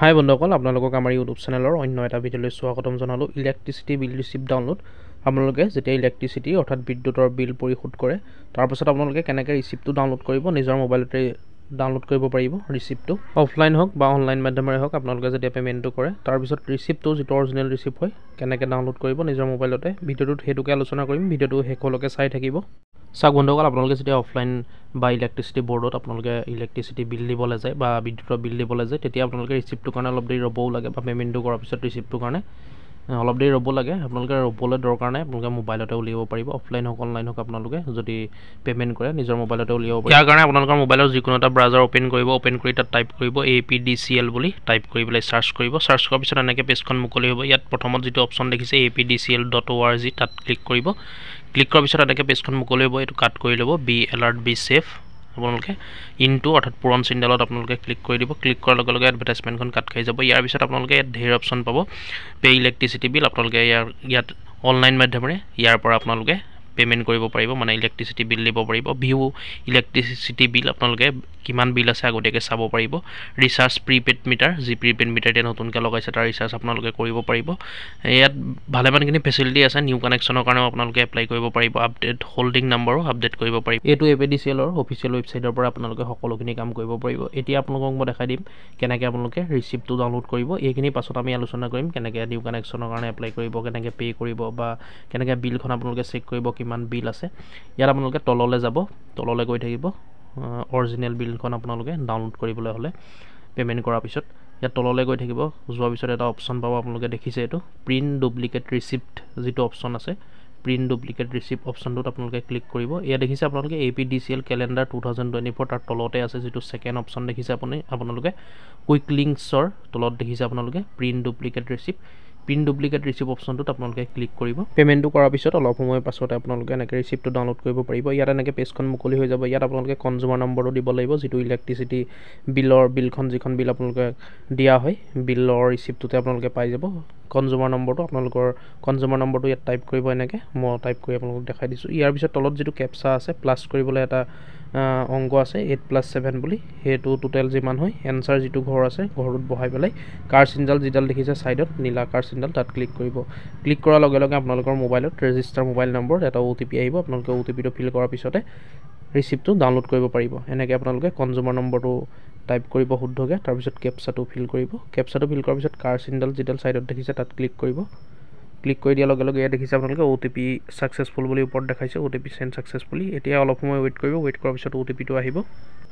হাই বন্ধুসকল, আপোনালোকক আমাৰ ইউটিউব চেনেলৰ অন্য এটা ভিডিঅ'লৈ স্বাগতম জনালোঁ। Electricity bill receipt download. আপোনালোকে যেতিয়া ইলেক্ট্ৰিচিটি অৰ্থাৎ বিদ্যুতৰ বিল পৰিশোধ কৰে, তাৰপাছত আপোনালোকে কেনেকৈ ৰিচিপ্টটো ডাউনলোড কৰিব, নিজৰ মোবাইলতে ডাউনলোড কৰিব পাৰিব। ৰিচিপ্টটো অফলাইন হওক বা অনলাইন মাধ্যমেৰে হওক, আপোনালোকে যেতিয়া পে'মেণ্টটো কৰে, তাৰপিছত ৰিচিপ্টটো যিটো অৰিজিনেল ৰিচিপ্ট হয়, কেনেকৈ ডাউনলোড কৰিব নিজৰ মোবাইলতে, ভিডিঅ'টোত সেইটোকে আলোচনা কৰিম। ভিডিঅ'টো শেষলৈকে চাই থাকিব। চাওক বন্ধুসকল, আপোনালোকে যেতিয়া অফলাইন বা ইলেক্ট্ৰিচিটি বৰ্ডত আপোনালোকে ইলেক্ট্ৰিচিটি বিল দিবলৈ যায় বা বিদ্যুতৰ বিল দিবলৈ যায়, তেতিয়া আপোনালোকে ৰিচিপ্টটোৰ কাৰণে অলপ দেৰি ৰ'বও লাগে বা পে'মেণ্টটো কৰাৰ পিছত ৰিচিপ্টটোৰ কাৰণে অলপ দেৰি ৰ'ব লাগে। আপোনালোকে ৰ'বলৈ দৰকাৰ নাই, আপোনালোকে মোবাইলতে উলিয়াব পাৰিব। অফলাইন হওক অনলাইন হওক, আপোনালোকে যদি পে'মেণ্ট কৰে নিজৰ মোবাইলতে উলিয়াব পাৰিব। ইয়াৰ কাৰণে আপোনালোকৰ মোবাইলৰ যিকোনো এটা ব্ৰাউজাৰ অ'পেন কৰিব। অ'পেন কৰি তাত টাইপ কৰিব APDCL বুলি টাইপ কৰি পেলাই চাৰ্চ কৰিব। চাৰ্চ কৰাৰ পিছত এনেকৈ পেজখন মুকলি হ'ব। ইয়াত প্ৰথমত যিটো অপশ্যন দেখিছে APDCL.org, তাত ক্লিক কৰিব। ক্লিক কৰাৰ পিছত এনেকৈ পেজখন মুকলি হ'ব। এইটো কাট কৰি ল'ব। বি এলাৰ্ট বি ছেফ আপোনালোকে ইনটো অৰ্থাৎ পূৰণ চিণ্ডালত আপোনালোকে ক্লিক কৰি দিব। ক্লিক কৰাৰ লগে লগে এডভাৰটাইজমেণ্টখন কাট খাই যাব। ইয়াৰ পিছত আপোনালোকে ইয়াত ঢেৰ অপশ্যন পাব। পে' ইলেক্ট্ৰিচিটি বিল আপোনালোকে ইয়াত অনলাইন মাধ্যমেৰে ইয়াৰ পৰা আপোনালোকে পে'মেণ্ট কৰিব পাৰিব, মানে ইলেক্ট্ৰিচিটি বিল দিব পাৰিব। ভিউ ইলেক্ট্ৰিচিটি বিল আপোনালোকে কিমান বিল আছে আগতীয়াকৈ চাব পাৰিব। ৰিচাৰ্জ প্ৰিপেইড মিটাৰ, যি প্ৰিপেইড মিটাৰ এতিয়া নতুনকৈ লগাইছে তাৰ ৰিচাৰ্জ আপোনালোকে কৰিব পাৰিব। ইয়াত ভালেমানখিনি ফেচিলিটি আছে। নিউ কানেকশ্যনৰ কাৰণেও আপোনালোকে এপ্লাই কৰিব পাৰিব। আপডেট হোল্ডিং নাম্বাৰো আপডেট কৰিব পাৰিব। এইটো APDCLৰ অফিচিয়েল ৱেবছাইটৰ পৰা আপোনালোকে সকলোখিনি কাম কৰিব পাৰিব। এতিয়া আপোনালোকক মই দেখাই দিম কেনেকৈ আপোনালোকে ৰিচিপ্টটো ডাউনলোড কৰিব। এইখিনি পাছত আমি আলোচনা কৰিম, কেনেকৈ নিউ কানেকশ্যনৰ কাৰণে এপ্লাই কৰিব, কেনেকৈ পে' কৰিব বা কেনেকৈ বিলখন আপোনালোকে চেক কৰিব কিমান বিল আছে। ইয়াত আপোনালোকে তললৈ যাব, তললৈ গৈ থাকিব। অৰিজিনেল বিলখন আপোনালোকে ডাউনলোড কৰিবলৈ হ'লে পে'মেণ্ট কৰাৰ পিছত ইয়াত তললৈ গৈ থাকিব। যোৱাৰ পিছত এটা অপশ্যন পাব, আপোনালোকে দেখিছে এইটো প্ৰিণ্ট ডুপ্লিকেট ৰিচিপ্ট যিটো অপশ্যন আছে, প্ৰিণ্ট ডুপ্লিকেট ৰিচিপ্ট অপশ্যনটোত আপোনালোকে ক্লিক কৰিব। ইয়াত দেখিছে আপোনালোকে APDCL কেলেণ্ডাৰ 2024, তাৰ তলতে আছে যিটো ছেকেণ্ড অপশ্যন দেখিছে আপোনালোকে কুইক লিংকছৰ তলত দেখিছে আপোনালোকে print duplicate receipt. Print duplicate receipt অপশ্যনটোত আপোনালোকে ক্লিক কৰিব। পে'মেণ্টটো কৰাৰ পিছত অলপ সময়ৰ পাছতে আপোনালোকে এনেকৈ ৰিচিপ্টটো ডাউনলোড কৰিব পাৰিব। ইয়াত এনেকৈ পেজখন মুকলি হৈ যাব। ইয়াত আপোনালোকে কনজিউমাৰ নম্বৰটো দিব লাগিব, যিটো ইলেক্ট্ৰিচিটি বিলখন যিখন বিল আপোনালোকে দিয়া হয়, বিলৰ ৰিচিপ্টটোতে আপোনালোকে পাই যাব কনজিউমাৰ নম্বৰটো। আপোনালোকৰ কনজিউমাৰ নম্বৰটো ইয়াত টাইপ কৰিব। এনেকৈ মই টাইপ কৰি আপোনালোকক দেখাই দিছোঁ। ইয়াৰ পিছত তলত যিটো কেপচা আছে, প্লাছ কৰিবলৈ এটা অংক আছে 8+7 বুলি, সেইটো টোটেল যিমান হয় এনচাৰ যিটো ঘৰ আছে ঘৰটোত বহাই পেলাই কাৰ চিনডাল যিডাল দেখিছে ছাইডত নীলা কাৰ চিনডাল, তাত ক্লিক কৰিব। ক্লিক কৰাৰ লগে লগে আপোনালোকৰ মোবাইলত ৰেজিষ্টাৰ মোবাইল নম্বৰ এটা OTP আহিব। আপোনালোকে OTPটো ফিল কৰাৰ পিছতে ৰিচিপ্টটো ডাউনলোড কৰিব পাৰিব। এনেকৈ আপোনালোকে কনজিউমাৰ নম্বৰটো টাইপ কৰিব শুদ্ধকৈ, তাৰপিছত কেপচাটো ফিল কৰিব। কেপচাটো ফিল কৰাৰ পিছত কাৰ চিনডাল যিডাল ছাইডত দেখিছে তাত ক্লিক কৰিব। ক্লিক কৰি দিয়াৰ লগে লগে ইয়াত দেখিছে আপোনালোকে OTP ছাকচেছফুল বুলি ওপৰত দেখাইছে, OTP চেণ্ড ছাকচেছফুলি। এতিয়া অলপ সময় ৱেইট কৰিব। ৱেইট কৰাৰ পিছত OTPটো আহিব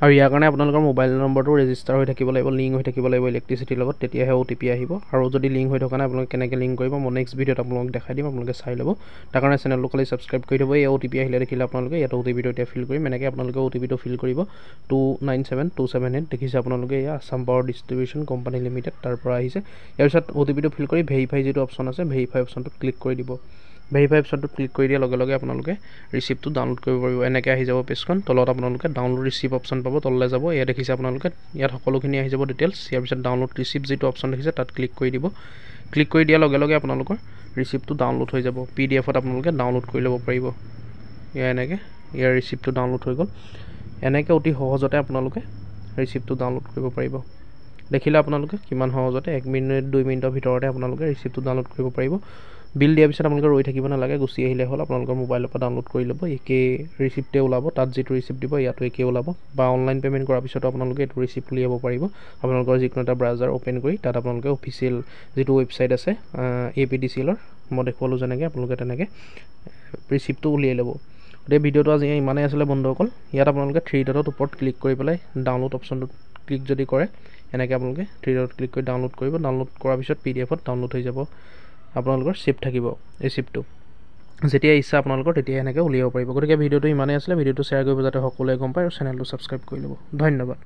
আৰু ইয়াৰ কাৰণে আপোনালোকৰ মোবাইল নম্বৰটো ৰেজিষ্টাৰ হৈ থাকিব লাগিব, লিংক হৈ থাকিব লাগিব ইলেক্ট্ৰিচিটিৰ লগত, তেতিয়াহে OTP আহিব। আৰু যদি লিংক হৈ থকা নাই, আপোনালোকে কেনেকৈ লিংক কৰিব মই নেক্সট ভিডিঅ'ত আপোনালোকক দেখাই দিম, আপোনালোকে চাই ল'ব। তাৰ কাৰণে চেনেলটো খালি ছাবস্ক্ৰাইব কৰি থ'ব। এই OTP আহিলে দেখিলে আপোনালোকে ইয়াত OTPটো এতিয়া ফিল কৰিম। এনেকৈ আপোনালোকে OTPটো ফিল কৰিব। 297278 দেখিছে আপোনালোকে, এয়া Assam power distribution company limited, তাৰ পৰা আহিছে। ইয়াৰ পিছত OTPটো ফিল কৰি ভেৰিফাই যিটো অপশ্যন আছে, ভেৰিফাই অপশ্যনটোত ক্লিক কৰি দিব। ভেৰিফাই অপশ্যনটোত ক্লিক কৰি দিয়াৰ লগে লগে আপোনালোকে ৰিচিপ্টটো ডাউনলোড কৰিব পাৰিব। এনেকৈ আহি যাব পেজখন। তলত আপোনালোকে ডাউনলোড ৰিচিপ্ট অপশ্যন পাব, তললৈ যাব। এয়া দেখিছে আপোনালোকে, ইয়াত সকলোখিনি আহি যাব ডিটেইলছ। ইয়াৰ পিছত ডাউনলোড ৰিচিপ্ট যিটো অপশ্যন দেখিছে তাত ক্লিক কৰি দিব। ক্লিক কৰি দিয়াৰ লগে লগে আপোনালোকৰ ৰিচিপ্টটো ডাউনলোড হৈ যাব। PDF-ত আপোনালোকে ডাউনলোড কৰি ল'ব পাৰিব। এয়া এনেকৈ ইয়াৰ ৰিচিপ্টটো ডাউনলোড হৈ গ'ল। এনেকৈ অতি সহজতে আপোনালোকে ৰিচিপ্টটো ডাউনলোড কৰিব পাৰিব। দেখিলে আপোনালোকে কিমান সহজতে 1 মিনিট 2 মিনিটৰ ভিতৰতে আপোনালোকে ৰিচিপ্টটো ডাউনলোড কৰিব পাৰিব। বিল দিয়াৰ পিছত আপোনালোকে ৰৈ থাকিব নালাগে, গুচি আহিলে হ'ল। আপোনালোকৰ মোবাইলৰ পৰা ডাউনলোড কৰি ল'ব, একেই ৰিচিপ্টে ওলাব। তাত যিটো ৰিচিপ্ট দিব ইয়াতো একেই ওলাব। বা অনলাইন পে'মেণ্ট কৰাৰ পিছতো আপোনালোকে এইটো ৰিচিপ্ট উলিয়াব পাৰিব। আপোনালোকৰ যিকোনো এটা ব্ৰাউজাৰ অ'পেন কৰি তাত আপোনালোকে অফিচিয়েল যিটো ৱেবছাইট আছে APDCLৰ, মই দেখুৱালোঁ যেনেকৈ, আপোনালোকে তেনেকৈ ৰিচিপ্টটো উলিয়াই ল'ব। গতিকে ভিডিঅ'টো আজি ইমানেই আছিলে বন্ধুসকল। ইয়াত আপোনালোকে 3 ডটত ওপৰত ক্লিক কৰি পেলাই ডাউনলোড অপশ্যনটোত ক্লিক যদি কৰে, এনেকৈ আপোনালোকে 3 ডটত ক্লিক কৰি ডাউনলোড কৰিব। ডাউনলোড কৰাৰ পিছত PDF-ত ডাউনলোড হৈ যাব। আপোনালোকৰ ছেভ থাকিব ৰিচিপ্টটো। যেতিয়া ইচ্ছা আপোনালোকৰ তেতিয়া এনেকৈ উলিয়াব পাৰিব। গতিকে ভিডিঅ'টো ইমানেই আছিলে। ভিডিঅ'টো শ্বেয়াৰ কৰিব যাতে সকলোৱে গম পায় আৰু চেনেলটো ছাবস্ক্ৰাইব কৰি ল'ব। ধন্যবাদ।